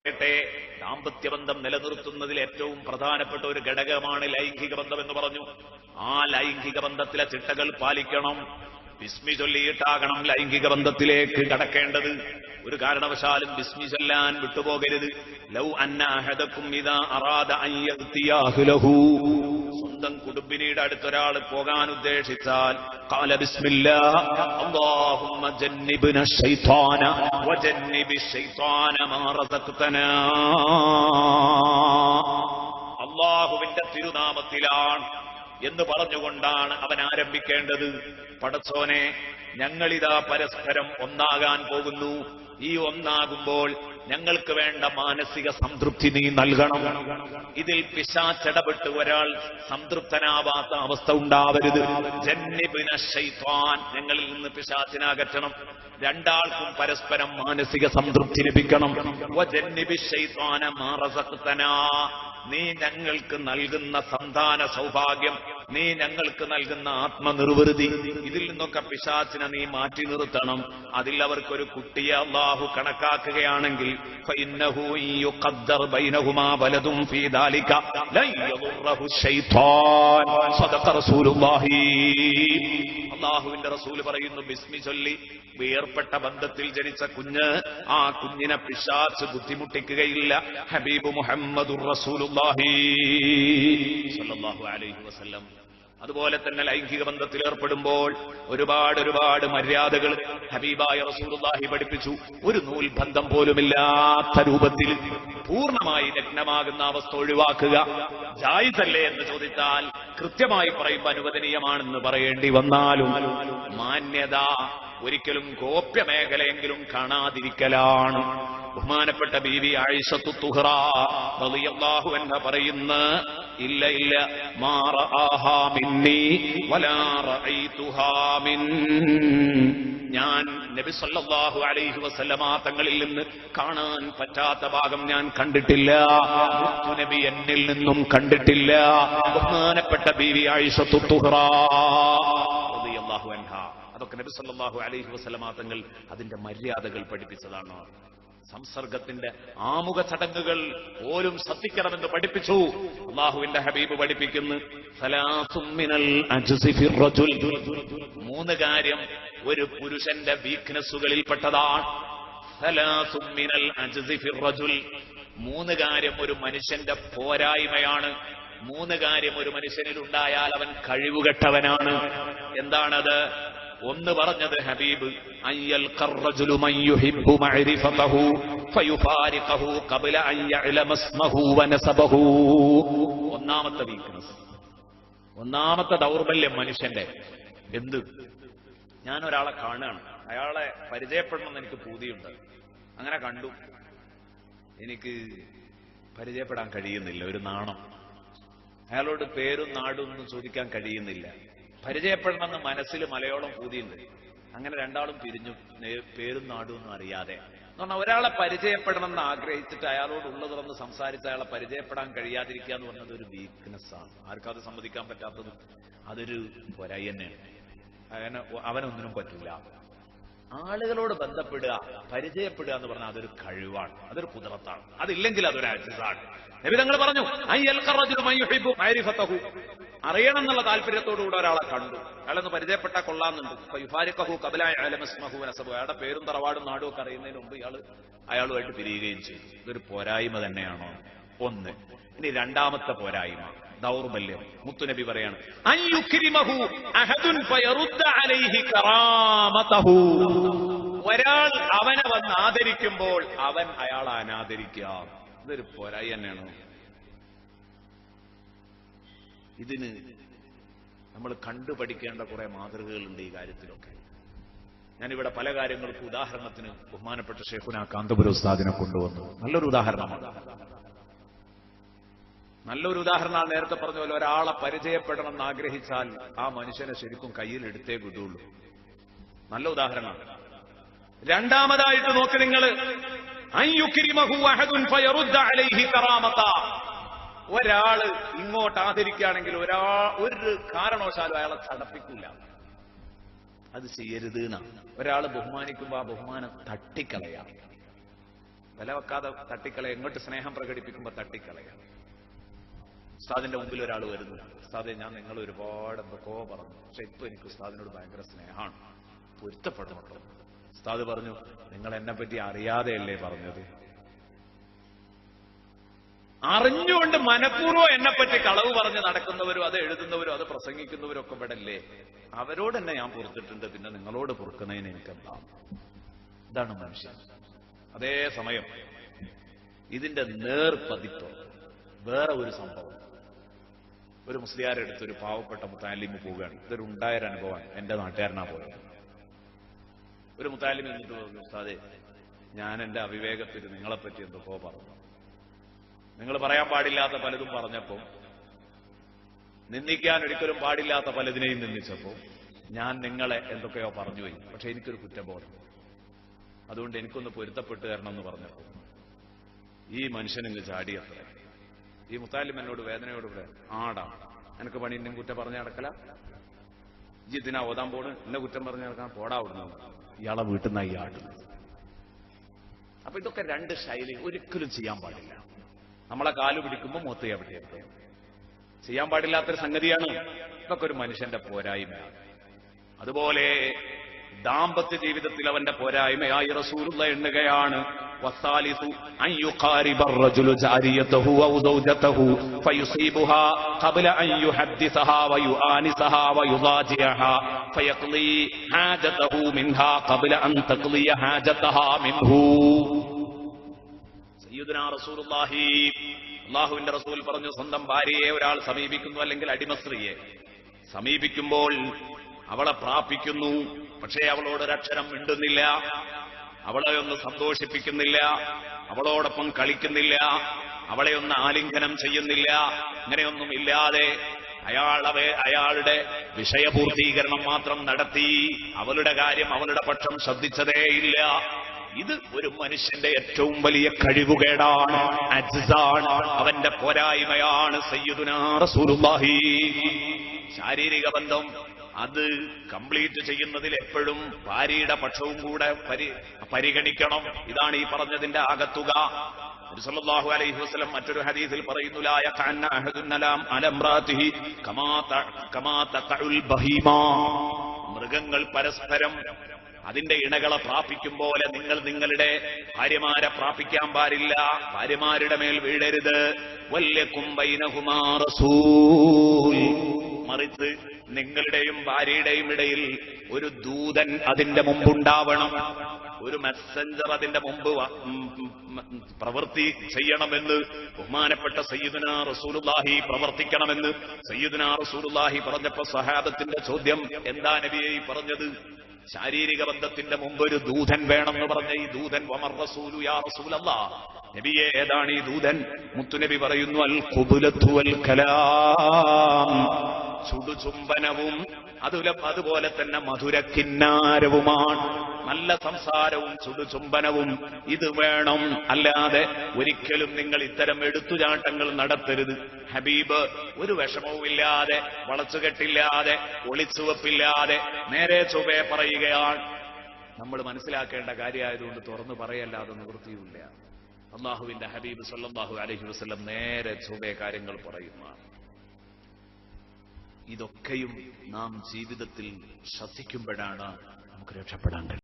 ദാമ്പത്യ ബന്ധം നിലനിർത്തുന്നതിൽ ഏറ്റവും പ്രധാനപ്പെട്ട ഒരു ഘടകമാണ് ലൈംഗിക ബന്ധം എന്ന് പറഞ്ഞു. ആ ലൈംഗിക ബന്ധത്തിലെ ചിട്ടകൾ പാലിക്കണം. ബിസ്മി ചൊല്ലിയിട്ടാകണം ലൈംഗിക ബന്ധത്തിലേക്ക് കടക്കേണ്ടത്. ഒരു കാരണവശാലും ബിസ്മി ചൊല്ലാൻ വിട്ടുപോകരുത്. ലൗ അന്ന അഹദകും ഇദാ അറാദ അൻ യഅ്തിയ അഹ്ലഹു, സ്വന്തം കുടുംബിനിയുടെ അടുത്തൊരാൾ പോകാൻ ഉദ്ദേശിച്ചാൽ ഖാല ബിസ്മില്ലാഹ് അല്ലാഹുമ്മ ജന്നിബ്ന ശൈത്വാന വജന്നിബി ശൈത്വാന മാ റസഖ്തനാ, അല്ലാഹുവിന്റെ തിരുനാമത്തിലാണ് എന്ന് പറഞ്ഞുകൊണ്ടാണ് അവൻ ആരംഭിക്കേണ്ടത്. പടച്ചോനെ, ഞങ്ങളിതാ പരസ്പരം ഒന്നാകാൻ പോകുന്നു. ഈ ഒന്നാകുമ്പോൾ ഞങ്ങൾക്ക് വേണ്ട മാനസിക സംതൃപ്തി നീ നൽകണം. ഇതിൽ പിശാചിടപെട്ട് ഒരാൾ സംതൃപ്തനാവാത്ത അവസ്ഥ ഉണ്ടാവരുത്. ജന്നിബ്ന ശൈത്വാൻ, ഞങ്ങളിൽ നിന്ന് പിശാചിനെ അകറ്റണം. രണ്ടാൾക്കും പരസ്പരം മാനസിക സംതൃപ്തി ലഭിക്കണം. വജന്നിബി ശൈത്വാന മാ റസഖ്തനാ, നീ ഞങ്ങൾക്ക് നൽകുന്ന സന്താന സൗഭാഗ്യം, നീ ഞങ്ങൾക്ക് നൽകുന്ന ആത്മനിർവൃതി, ഇതിൽ നിന്നൊക്കെ പിശാചിനെ നീ മാറ്റി നിർത്തണം. അതിൽ അവർക്കൊരു കുട്ടിയെ അല്ലാഹു കണക്കാക്കുകയാണെങ്കിൽ ഫഇന്നഹു യുഖദ്ദർ ബൈനഹുമാ വലദുൻ ഫീ ദാലിക ലൻ യദുറഹു ശൈത്വാൻ. സദഖ റസൂലുള്ളാഹി. അല്ലാഹുവിന്റെ റസൂൽ പറയുന്നു, ബിസ്മി ചൊല്ലി വേർപെട്ട ബന്ധത്തിൽ ജനിച്ച കുഞ്ഞ്, ആ കുഞ്ഞിനെ പിശാച് ബുദ്ധിമുട്ടിക്കുകയില്ല. ഹബീബ് മുഹമ്മദുർ റസൂലുള്ളാഹി സ്വല്ലല്ലാഹു അലൈഹി വസല്ലം. അതുപോലെ തന്നെ ലൈംഗിക ബന്ധത്തിൽ ഏർപ്പെടുമ്പോൾ ഒരുപാട് മര്യാദകൾ ഹബീബായ റസൂലുള്ളാഹി പഠിപ്പിച്ചു. ഒരു നൂൽ ബന്ധം പോലുമില്ലാത്ത രൂപത്തിൽ പൂർണ്ണമായി നഗ്നമാകുന്ന അവസ്ഥ ഒഴിവാക്കുക. ജായിസല്ലേ എന്ന് ചോദിച്ചാൽ കൃത്യമായി പറയുമ്പോൾ അനുവദനീയമാണെന്ന് പറയേണ്ടി വന്നാലും മാന്യത ഒരിക്കലും ഗോപ്യ മേഖലയെങ്കിലും കാണാതിരിക്കലാണ്. ബഹുമാനപ്പെട്ട ബീവി ആയിഷത്തു തുഹ്റ റളിയല്ലാഹു അൻഹ പറയുന്നു, ഇല്ല മാ റആഹാ മിന്നി വലാ റഅയ്തുഹാ മിൻ, ഞാൻ നബി സല്ലല്ലാഹു അലൈഹി വസല്ലമ തങ്ങളിൽ നിന്ന് കാണാൻ പറ്റാത്ത ഭാഗം ഞാൻ കണ്ടിട്ടില്ല, നബി എന്നിൽ നിന്നും കണ്ടിട്ടില്ല. ബഹുമാനപ്പെട്ട ബീവി ആയിഷത്തു തുഹ്റ റളിയല്ലാഹു അൻഹ, അതൊക്കെ നബി സല്ലല്ലാഹു അലൈഹി വസല്ലമ തങ്ങൾ അതിന്റെ മര്യാദകൾ പഠിപ്പിച്ചതാണ്. സംസർഗത്തിന്റെ ആമുഖ ചടങ്ങുകൾ പോലും ശ്രദ്ധിക്കണമെന്ന് പഠിപ്പിച്ചു. അല്ലാഹുവിന്റെ ഹബീബ് പഠിപ്പിക്കുന്നു, സലാസും മിനൽ അജ്സി ഫിർ റജുൽ, മൂന്ന് കാര്യം ഒരു പുരുഷന്റെ വീക്ക്നെസ്സുകളിൽപ്പെട്ടതാണ്. സലാസും മിനൽ അജ്സി ഫിർ റജുൽ, മൂന്ന് കാര്യം ഒരു മനുഷ്യന്റെ പോരായ്മയാണ്. മൂന്ന് കാര്യം ഒരു മനുഷ്യനിൽ ഉണ്ടായാൽ അവൻ കഴിവുകെട്ടവനാണ്. എന്താണത്? ഒന്ന് പറഞ്ഞത് ഹബീബ്, അയ്യൽ ഖർറജുലു മൻ യുഹിബ്ബു മഅരിഫതഹു ഫയുഫാരിഖഹു ഖബ്ല അൻ യഅലമ ഇസ്മഹു വനസബഹു. ഒന്നാമത്തെ വീക്ക്നസ്, ഒന്നാമത്തെ ദൗർബല്യം മനുഷ്യന്റെ. എന്ത്? ഞാൻ ഒരാളെ കാണുകയാണ്, അയാളെ പരിചയപ്പെടണമെന്ന് എനിക്ക് പൂതിയുണ്ട്, അങ്ങനെ കണ്ടു, എനിക്ക് പരിചയപ്പെടാൻ കഴിയുന്നില്ല, ഒരു നാണം. അയാളോട് പേരും നാടും ഒന്നും ചോദിക്കാൻ കഴിയുന്നില്ല. പരിചയപ്പെടണമെന്ന് മനസ്സിൽ മലയോളം പൂതിയുണ്ട്, അങ്ങനെ രണ്ടാളും പിരിഞ്ഞു, പേരും നാടും ഒന്നും അറിയാതെ. എന്ന് പറഞ്ഞാൽ ഒരാളെ പരിചയപ്പെടണമെന്ന് ആഗ്രഹിച്ചിട്ട് അയാളോട് ഉള്ള തുറന്ന് സംസാരിച്ച് അയാളെ പരിചയപ്പെടാൻ കഴിയാതിരിക്കുക എന്ന് പറഞ്ഞത് ഒരു വീക്ക്നെസ്സാണ്. ആർക്കത് സമ്മതിക്കാൻ പറ്റാത്തത് അതൊരു പോരായി തന്നെയാണ്. അവനൊന്നിനും പറ്റില്ല. ആളുകളോട് ബന്ധപ്പെടുക, പരിചയപ്പെടുക എന്ന് പറഞ്ഞാൽ അതൊരു കഴിവാണ്, അതൊരു കുദറത്താണ്. അതില്ലെങ്കിൽ അതൊരു അജ്സാണ്. നബി തങ്ങൾ പറഞ്ഞു, അയ്യൽ ഖർറജുലു മൻ യുഹിബ്ബു മഅരിഫതഹു, അറിയണം എന്നുള്ള താല്പര്യത്തോടുകൂടെ ഒരാളെ കണ്ടു, അയാളൊന്ന് പരിചയപ്പെട്ടാൽ കൊള്ളാമെന്നുണ്ട്. ഫയുഫാരിഖഹു ഖബ്ല അൻ യഅലമ ഇസ്മഹു വനസബഹു, അയാളുടെ പേരും തറവാടും നാടും ഒക്കെ അറിയുന്നതിന് മുമ്പ് അയാളുമായിട്ട് പിരിയുകയും ചെയ്തു. ഇതൊരു പോരായ്മ തന്നെയാണോ? ഒന്ന്. ഇനി രണ്ടാമത്തെ പോരായ്മ, ദൗർബല്യം. മുത്തുനബി പറയാണ്, അൻ യുക്രിമഹു അഹദുൻ ഫയറുദ്ദ അലൈഹി കറാമതഹു, ഒരാൾ അവനെ വന്ന് ആദരിക്കുമ്പോൾ അവൻ അയാളെ അനാദരിക്കുക. ഇതൊരു പോരായി തന്നെയാണോ? ഇതിന് നമ്മൾ കണ്ടുപഠിക്കേണ്ട കുറെ മാതൃകകളുണ്ട് ഈ കാര്യത്തിലൊക്കെ. ഞാനിവിടെ പല കാര്യങ്ങൾക്കും ഉദാഹരണത്തിന് ബഹുമാനപ്പെട്ട ശൈഖുനാ കാന്തപുര ഉസ്താദിനെ കൊണ്ടുവന്നു. നല്ലൊരു ഉദാഹരണമാണ്. നല്ലൊരു ഉദാഹരണമാണ്. നേരത്തെ പറഞ്ഞ പോലെ ഒരാളെ പരിചയപ്പെടണം എന്ന് ആഗ്രഹിച്ചാൽ ആ മനുഷ്യനെ ശരിക്കും കയ്യിൽ എടുത്തേ വിടുള്ളൂ. നല്ല ഉദാഹരണമാണ്. രണ്ടാമതായിട്ട് നോക്ക് നിങ്ങൾ, അൻ യുക്രിമഹു അഹദുൻ ഫയറുദ്ദ അലൈഹി കറാമത, ഒരാള് ഇങ്ങോട്ട് ആദരിക്കുകയാണെങ്കിൽ ഒരു കാരണവശാലും അയാളെ ചടപ്പിക്കൂല. അത് ചെയ്യരുത് എന്നാണ്. ഒരാൾ ബഹുമാനിക്കുമ്പോൾ ആ ബഹുമാനം തട്ടിക്കളയാം. വില വെക്കാതെ തട്ടിക്കളയ, എങ്ങോട്ട് സ്നേഹം പ്രകടിപ്പിക്കുമ്പോൾ തട്ടിക്കളയാം. ഉസ്താദിന്റെ മുമ്പിൽ ഒരാൾ വരുന്നു, ഉസ്താദെ ഞാൻ നിങ്ങൾ ഒരുപാട് എന്തൊക്കെയോ പറഞ്ഞു, പക്ഷെ ഇപ്പൊ എനിക്ക് ഉസ്താദിനോട് ഭയങ്കര സ്നേഹമാണ്, പൊരുത്തപ്പെടണല്ലോ. ഉസ്താദ് പറഞ്ഞു, നിങ്ങൾ എന്നെ പറ്റി അറിയാതെയല്ലേ പറഞ്ഞത്? അറിഞ്ഞുകൊണ്ട് മനഃപൂർവ്വം എന്നെപ്പറ്റി കളവ് പറഞ്ഞ് നടക്കുന്നവരും അത് എഴുതുന്നവരും അത് പ്രസംഗിക്കുന്നവരും ഒക്കെ ഇവിടല്ലേ, അവരോട് തന്നെ ഞാൻ പൊറുത്തിട്ടുണ്ട്, പിന്നെ നിങ്ങളോട് പൊറുക്കുന്നതിന് എനിക്കെന്താ? ഇതാണ് മനുഷ്യൻ. അതേ സമയം ഇതിന്റെ നേർപതിപ്പ് വേറെ ഒരു സംഭവം. ഒരു മുസ്ലിയാരെടുത്ത് ഒരു പാവപ്പെട്ട മുത്താലിമ് പോവുകയാണ്. ഇതൊരു ഉണ്ടായൊരു അനുഭവമാണ്, എന്റെ നാട്ടുകാരനാ പോയത്. ഒരു മുത്താലിമ് എന്നിട്ട് പറഞ്ഞു, ഉസ്താദേ ഞാൻ എന്റെ അവിവേകത്തിൽ നിങ്ങളെപ്പറ്റി എന്തൊക്കെയോ പറഞ്ഞു, നിങ്ങൾ പറയാൻ പാടില്ലാത്ത പലതും പറഞ്ഞപ്പോ, നിന്ദിക്കാൻ ഒരിക്കലും പാടില്ലാത്ത പലതിനെയും നിന്ദിച്ചപ്പോ ഞാൻ നിങ്ങളെ എന്തൊക്കെയോ പറഞ്ഞുപോയി, പക്ഷെ എനിക്കൊരു കുറ്റബോധം, അതുകൊണ്ട് എനിക്കൊന്ന് പൊരുത്തപ്പെട്ട് തരണം എന്ന് പറഞ്ഞപ്പോ ഈ മനുഷ്യനിങ്ങ് ചാടിയത്ര. ഈ മുത്താലിം എന്നോട് വേദനയോടുകൂടെ, ആടാ എനിക്ക് പണി എന്നെ കുറ്റം പറഞ്ഞു നടക്കല, ഈ ഇതിനാ ഓതാൻ പോണ്, എന്നെ കുറ്റം പറഞ്ഞു നടക്കാൻ പോടാ വിടുന്നു, ഇയാളെ വീട്ടിൽ നിന്നാ ഈ ആട്ടുന്നത്. അപ്പൊ ഇതൊക്കെ രണ്ട് ശൈലി ഒരിക്കലും ചെയ്യാൻ പാടില്ല. നമ്മളെ കാല് പിടിക്കുമ്പോൾ മൂത്ത് എവിടെയൊക്കെ ചെയ്യാൻ പാടില്ലാത്തൊരു സംഗതിയാണ്. ഇതൊക്കെ ഒരു മനുഷ്യന്റെ പോരായ്മയാണ്. അതുപോലെ ദാമ്പത്യ ജീവിതത്തിൽ അവന്റെ പോരായ്മയായി റസൂലുള്ളാഹി എണ്ണുകയാണ്, വസാലിസു അൻ യുഖാരിബ الرجل جاريته أو زوجته فيصيبها قبل أن يحدثها ويؤانسها ويضاجعها فيقضي حاجته منها قبل أن تقضي حاجتها منه. സയ്യിദുനാ റസൂലുള്ളാഹി, അല്ലാഹുവിന്റെ റസൂൽ പറഞ്ഞു, സ്വന്തം ഭാര്യയെ ഒരാൾ സമീപിക്കുന്നു, അല്ലെങ്കിൽ അടിമസ്ത്രീയെ സമീപിക്കുമ്പോൾ അവളെ പ്രാപിക്കുന്നു, പക്ഷേ അവളോടൊരക്ഷരം മിണ്ടുന്നില്ല, അവളെ ഒന്ന് സന്തോഷിപ്പിക്കുന്നില്ല, അവളോടൊപ്പം കളിക്കുന്നില്ല, അവളെ ഒന്ന് ആലിംഗനം ചെയ്യുന്നില്ല, ഇങ്ങനെയൊന്നും ഇല്ലാതെ അയാളുടെ വിഷയപൂർത്തീകരണം മാത്രം നടത്തി അവളുടെ കാര്യം അവളുടെ പക്ഷം ശ്രദ്ധിച്ചതേയില്ല. ഇത് ഒരു മനുഷ്യന്റെ ഏറ്റവും വലിയ കഴിവുകേടാണ്, അജ്സാണ്, അവന്റെ പോരായ്മയാണ്. സയ്യിദുനാ റസൂലുള്ളാഹി ശാരീരിക ബന്ധം അത് കംപ്ലീറ്റ് ചെയ്യുന്നതിൽ എപ്പോഴും ഭാര്യയുടെ പക്ഷവും കൂടെ പരിഗണിക്കണം. ഇതാണ് ഈ പറഞ്ഞതിന്റെ ആകത്തുക. നബി സല്ലല്ലാഹു അലൈഹി വസല്ലം മറ്റൊരു ഹദീസിൽ പറയുന്നു, ലാ യഖഅന്ന അഹദുൻ അലാ ഇംറാതിഹി കമാ തഖഉൽ ബഹീമാ. മൃഗങ്ങൾ പരസ്പരം അതിന്റെ ഇണകളെ പ്രാപിക്കും പോലെ നിങ്ങൾ നിങ്ങളുടെ ഭാര്യമാരെ പ്രാപിക്കാൻ പാടില്ല, ഭാര്യമാരുടെ മേൽ വീഴരുത്. വല്ലക്കും ബൈനഹുമാ റസൂൽ, മറിച്ച് നിങ്ങളുടെയും ഭാര്യയുടെയും ഇടയിൽ ഒരു ദൂതൻ അതിന്റെ മുമ്പുണ്ടാവണം, ഒരു മെസ്സഞ്ചർ അതിന്റെ മുമ്പ് പ്രവൃത്തി ചെയ്യണമെന്ന് ബഹുമാനപ്പെട്ട സയ്യിദുനാ റസൂലുള്ളാഹി പ്രവർത്തിക്കണമെന്ന് സയ്യിദുനാ റസൂലുള്ളാഹി പറഞ്ഞപ്പോ സഹാബത്തിന്റെ ചോദ്യം, എന്താ നബിയെ പറഞ്ഞത്? ശാരീരിക ബന്ധത്തിന്റെ മുമ്പ് ഒരു ദൂതൻ വേണമെന്ന് പറഞ്ഞ ഈ ദൂതൻ വമർ റസൂലു യാ റസൂലല്ലാഹ്, നബിയെ ഏതാണ് ഈ ദൂതൻ? മുത്തുനബി പറയുന്നു, അൽ ഖുബുലത്തു വൽ കലാം, ചുടുചുംബനവും അതുപോലെ തന്നെ മധുരക്കിന്നാരവുമാണ്. നല്ല സംസാരവും ചുടുചുംബനവും ഇത് വേണം. അല്ലാതെ ഒരിക്കലും നിങ്ങൾ ഇത്തരം എടുത്തുചാട്ടങ്ങൾ നടത്തരുത്. ഹബീബ് ഒരു വിഷമവുമില്ലാതെ, വളച്ചുകെട്ടില്ലാതെ, ഒളിച്ചുവെപ്പില്ലാതെ നേരെ ചൊവ്വേ പറയുകയാണ്. നമ്മൾ മനസ്സിലാക്കേണ്ട കാര്യമായതുകൊണ്ട് തുറന്നു പറയല്ലാതെ നിവൃത്തിയില്ല. അല്ലാഹുവിന്റെ ഹബീബ് സല്ലല്ലാഹു അലൈഹി വസല്ലം നേരെ ചൊവ്വേ കാര്യങ്ങൾ പറയുന്നതാണ്. ഇതൊക്കെയും നാം ജീവിതത്തിൽ ശ്രദ്ധിക്കുമ്പോഴാണ് നമുക്ക് രക്ഷപ്പെടാൻ കഴിയുന്നത്.